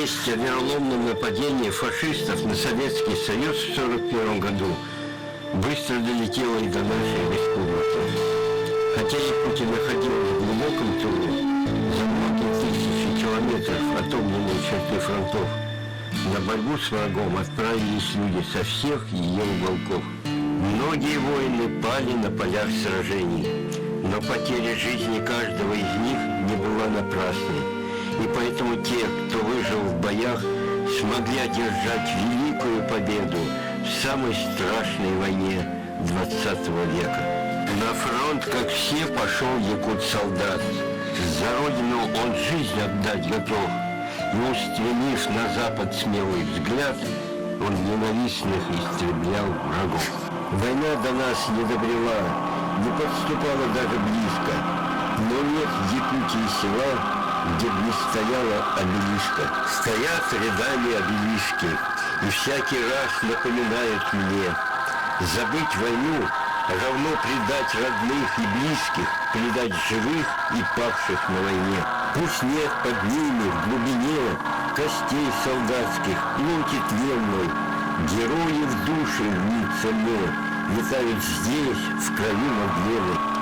Весть о вероломном нападении фашистов на Советский Союз в 1941 году быстро долетела и до нашей республики. Хотя Якутия находилась в глубоком тылу, за многие тысячи километров от огненной черты фронтов, на борьбу с врагом отправились люди со всех ее уголков. Многие воины пали на полях сражений, но потеря жизни каждого из них не была напрасной. И поэтому те, кто выжил в боях, смогли одержать великую победу в самой страшной войне XX века. На фронт, как все, пошел якут-солдат. За родину он жизнь отдать готов. И, устремив на запад смелый взгляд, он ненавистных истреблял врагов. Война до нас не добрела, не подступала даже близко. Но нет в Якутии села, где бы не стояла обелишка. Стоят рядами обелишки, и всякий раз напоминают мне: забыть войну равно предать родных и близких, предать живых и павших на войне. Пусть нет под ними в глубине костей солдатских, плоти тленной, героев души мнится мне, летают здесь, в крови могилы.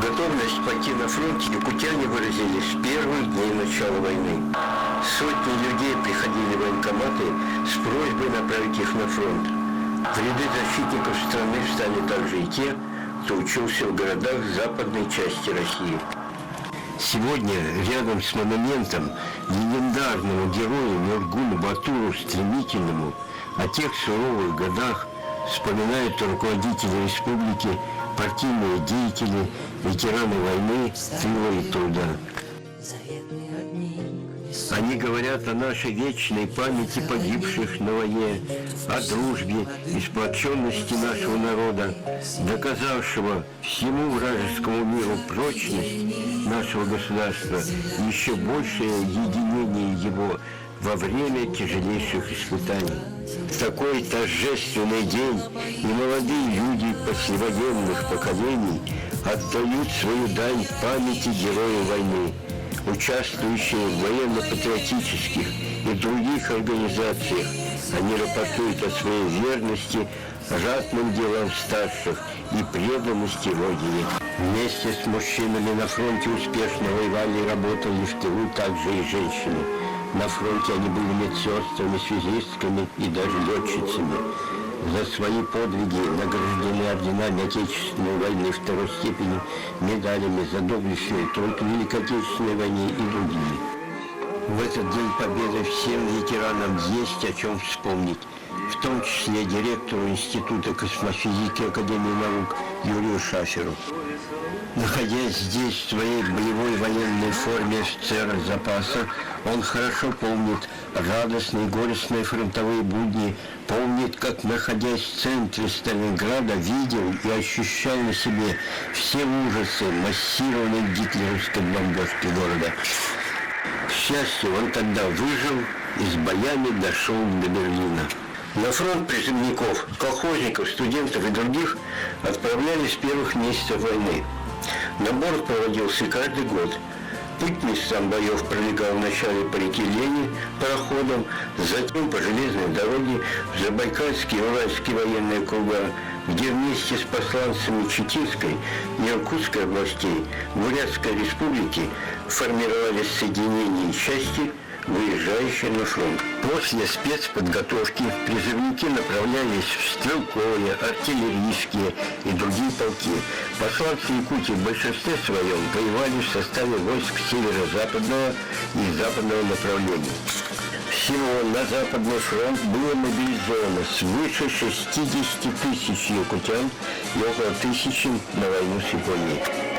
Готовность пойти на фронт якутяне выразили с первых дней начала войны. Сотни людей приходили в военкоматы с просьбой направить их на фронт. В ряды защитников страны встали также и те, кто учился в городах западной части России. Сегодня рядом с монументом легендарному герою Нургулу Батуру Стремительному о тех суровых годах вспоминают руководители республики, партийные деятели, ветераны войны, тыла и труда. Они говорят о нашей вечной памяти погибших на войне, о дружбе и сплоченности нашего народа, доказавшего всему вражескому миру прочность нашего государства и еще большее единение его во время тяжелейших испытаний. В такой торжественный день и молодые люди послевоенных поколений отдают свою дань памяти героев войны, участвующие в военно-патриотических и других организациях. Они рапортуют о своей верности ратным делам старших и преданности Родине. Вместе с мужчинами на фронте успешно воевали и работали в тылу также и женщины. На фронте они были медсестрами, связистками и даже летчицами. За свои подвиги награждены орденами Отечественной войны второй степени, медалями за доблестный труд в Великой Отечественной войне и другими. В этот день победы всем ветеранам есть о чем вспомнить, в том числе директору Института космофизики Академии наук Юрию Шаферу. Находясь здесь в своей боевой военной форме офицера запаса, он хорошо помнит радостные и горестные фронтовые будни, помнит, как, находясь в центре Сталинграда, видел и ощущал на себе все ужасы массированной гитлеровской бомбежки города. К счастью, он тогда выжил и с боями дошел до Берлина. На фронт призывников, колхозников, студентов и других отправляли с первых месяцев войны. Набор проводился каждый год. Путь к местам боев пролегал вначале по реке Лени пароходом, затем по железной дороге в Забайкальские и Уральские военные округа, где вместе с посланцами Читинской и Иркутской областей Бурятской республики формировались соединения и части, выезжающие на фронт. После спецподготовки призывники направлялись в стрелковые, артиллерийские и другие полки. Посланцы Якутии в большинстве своем воевали в составе войск северо-западного и западного направлений. Всего на Западный фронт было мобилизовано свыше 60 тысяч якутян и около 1000 на войну с Японией.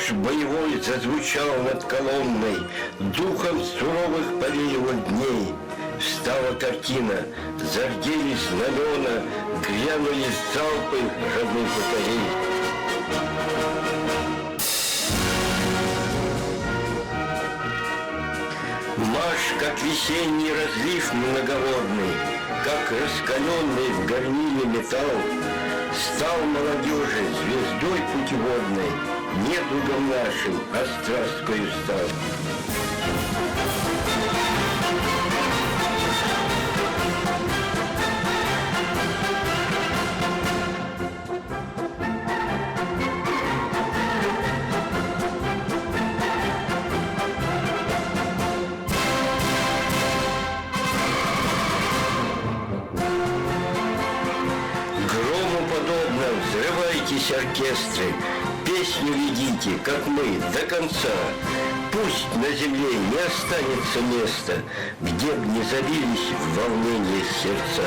Марш боевой зазвучал над колонной, духом суровых повеяло дней. Встала картина, зарделись знамена, грянули залпы родных батарей. Марш, как весенний разлив многоводный, как раскаленный в горниле металл, стал молодежи звездой путеводной, недугом нашим, а страсткою стал. Взрывайтесь, оркестры, песню ведите, как мы, до конца. Пусть на земле не останется места, где б не забились в волнении сердца.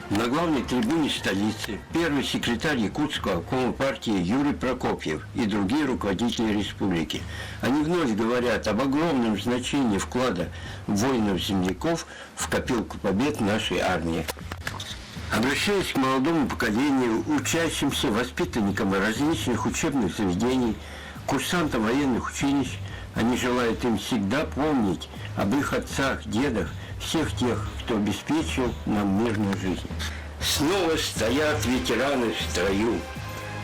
На главной трибуне столицы первый секретарь Якутского обкома партии Юрий Прокопьев и другие руководители республики. Они вновь говорят об огромном значении вклада воинов-земляков в копилку побед нашей армии. Обращаясь к молодому поколению, учащимся, воспитанникам различных учебных заведений, курсантам военных училищ, они желают им всегда помнить об их отцах, дедах, всех тех, кто обеспечил нам мирную жизнь. Снова стоят ветераны в строю,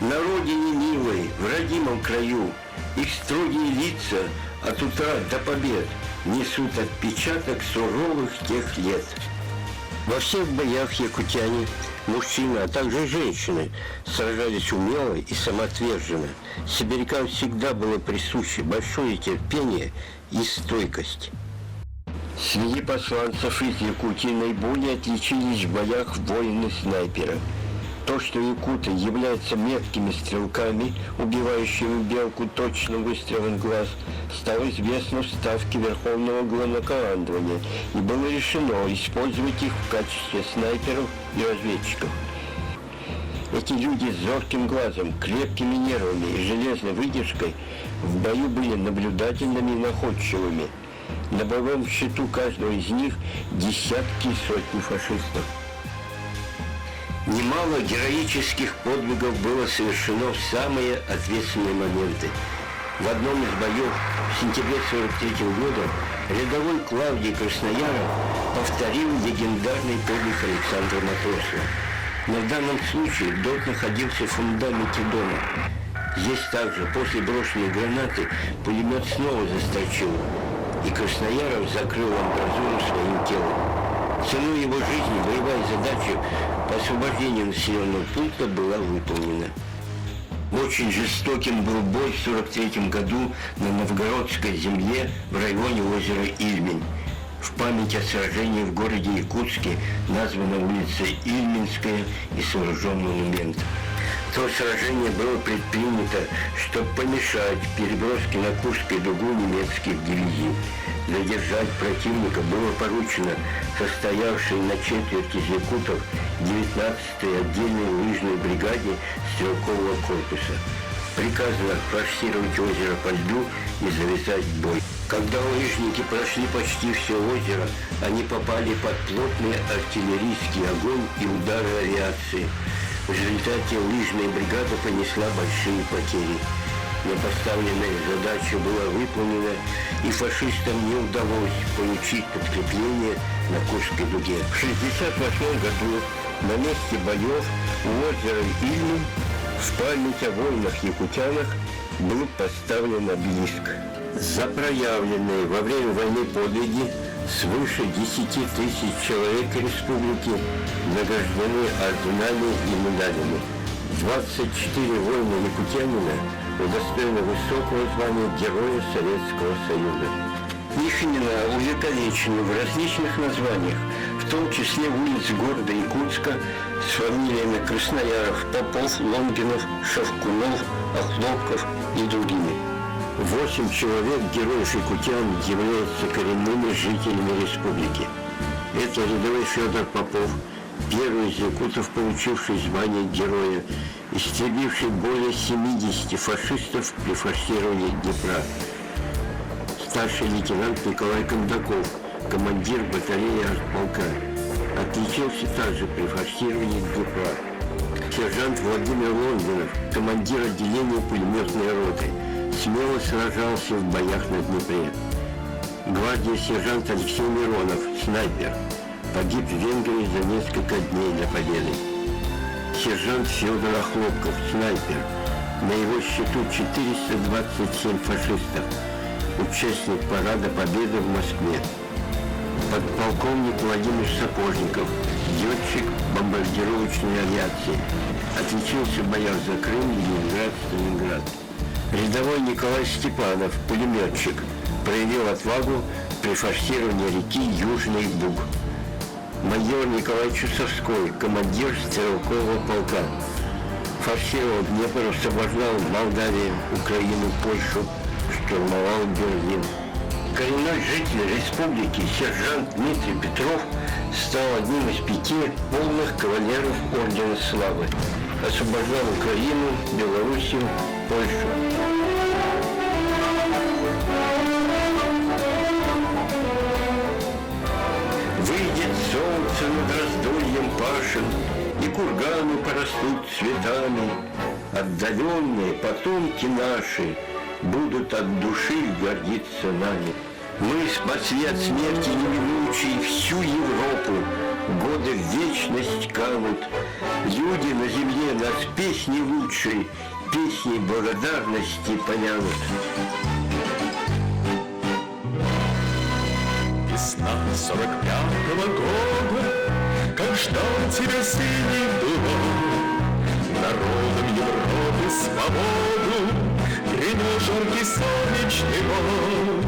на родине милой, в родимом краю. Их строгие лица от утра до побед несут отпечаток суровых тех лет. Во всех боях якутяне, мужчины, а также женщины сражались умело и самоотверженно. Сибирякам всегда было присуще большое терпение и стойкость. Среди посланцев из Якутии наиболее отличились в боях воины-снайперы. То, что якуты являются меткими стрелками, убивающими белку точным выстрелом в глаз, стало известно в Ставке Верховного Главнокомандования, и было решено использовать их в качестве снайперов и разведчиков. Эти люди с зорким глазом, крепкими нервами и железной выдержкой в бою были наблюдательными и находчивыми. На боевом счету каждого из них десятки и сотни фашистов. Немало героических подвигов было совершено в самые ответственные моменты. В одном из боев в сентябре 1943 года рядовой Клавдий Краснояров повторил легендарный подвиг Александра Матросова. Но в данном случае дом находился в фундаменте дома. Здесь также после брошенной гранаты пулемет снова застрочил, и Краснояров закрыл амбразуру своим телом. Ценой его жизни боевая задача по освобождению населенного пункта была выполнена. Очень жестоким был бой в 1943 году на новгородской земле в районе озера Ильмень. В память о сражении в городе Якутске названа улица Ильменская и сооружен монумент. То сражение было предпринято, чтобы помешать переброске на Курскую дугу немецких дивизий. Задержать противника было поручено состоявшей на четверть из якутов 19-й отдельной лыжной бригаде стрелкового корпуса. Приказано форсировать озеро по льду и завязать бой. Когда лыжники прошли почти все озеро, они попали под плотный артиллерийский огонь и удары авиации. В результате лыжная бригада понесла большие потери. Но поставленная задача была выполнена, и фашистам не удалось получить подкрепление на Курской дуге. В 1968 году на месте боев у озера Ильмень в память о воинах-якутянах был поставлен обелиск. За проявленные во время войны подвиги свыше 10 тысяч человек республики награждены орденами и медалями. 24 воина-якутянина удостоена высокого звания Героя Советского Союза. Мишенина увековечены в различных названиях, в том числе улиц города Якутска с фамилиями Краснояров, Попов, Лонгинов, Шавкунов, Охлопков и другими. 8 человек, героев якутян, являются коренными жителями республики. Это рядовой Федор Попов, первый из якутов, получивший звание героя, истребивший более 70 фашистов при форсировании Днепра. Старший лейтенант Николай Кондаков, командир батареи артполка, отличился также при форсировании Днепра. Сержант Владимир Лонгинов, командир отделения пулеметной роты, смело сражался в боях на Днепре. Гвардии сержант Алексей Миронов, снайпер, погиб в Венгрии за несколько дней до победы. Сержант Федор Охлопков, снайпер, на его счету 427 фашистов, участник парада Победы в Москве. Подполковник Владимир Сапожников, летчик бомбардировочной авиации, отличился в боях за Крым, Ленинград, Сталинград. Рядовой Николай Степанов, пулеметчик, проявил отвагу при форсировании реки Южный Буг. Майор Николай Чусовской, командир стрелкового полка, форсировал Днепр, освобождал Молдавию, Украину, Польшу, штурмовал Берлин. Коренной житель республики сержант Дмитрий Петров стал одним из 5 полных кавалеров Ордена Славы. Освобождал Украину, Белоруссию, Польшу. Выйдет солнце над раздольем пашин, и курганы порастут цветами. Отдаленные потомки наши будут от души гордиться нами. Мы спад свет смерти неминучей всю Европу, годы в вечность канут. Люди на земле нас песни лучшей, песней благодарности помянут. Весна 45-го года, как ждал тебя синий дубок, народом Европы свободу грянул жаркий солнечный год.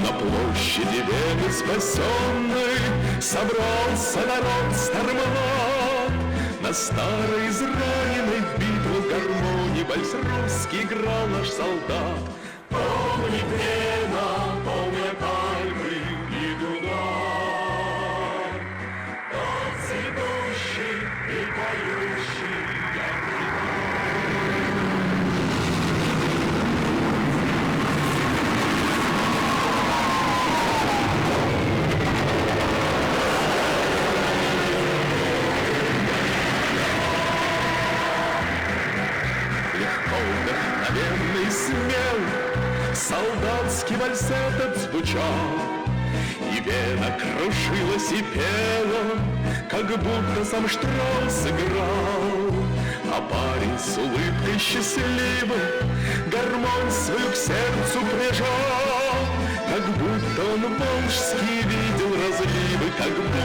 На площади Вены спасенной собрался народ стармат. На старой израненной в битву гармонии вальс русский играл наш солдат. Помни Вена, помни пальмы и Дунай, тот цветущий и поющий яркий. Вдохновенный, смел, солдатский вальс этот звучал, и Вена кружилась и пела, как будто сам Штраус играл. А парень с улыбкой счастливой гармонь свою к сердцу прижал, как будто он волжский видел разливы, как будто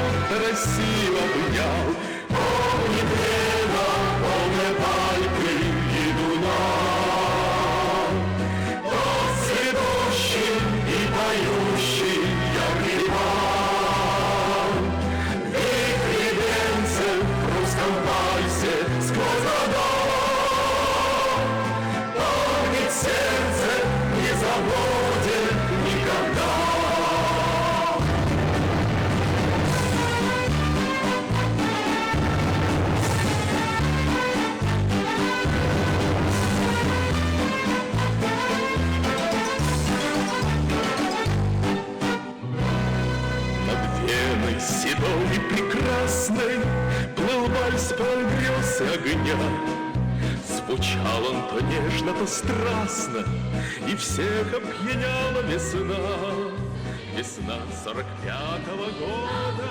Россию обнял. Помни Вена, помни Альпы и Дунай, тот цветущий и поющий яркий май. Вихри венцев в русском вальсе сквозь года, помнит сердце, не забудет никогда. Седой и прекрасный плыл вальс полон грез и огня. Звучал он то нежно, то страстно, и всех опьяняла весна. Весна 45-го года.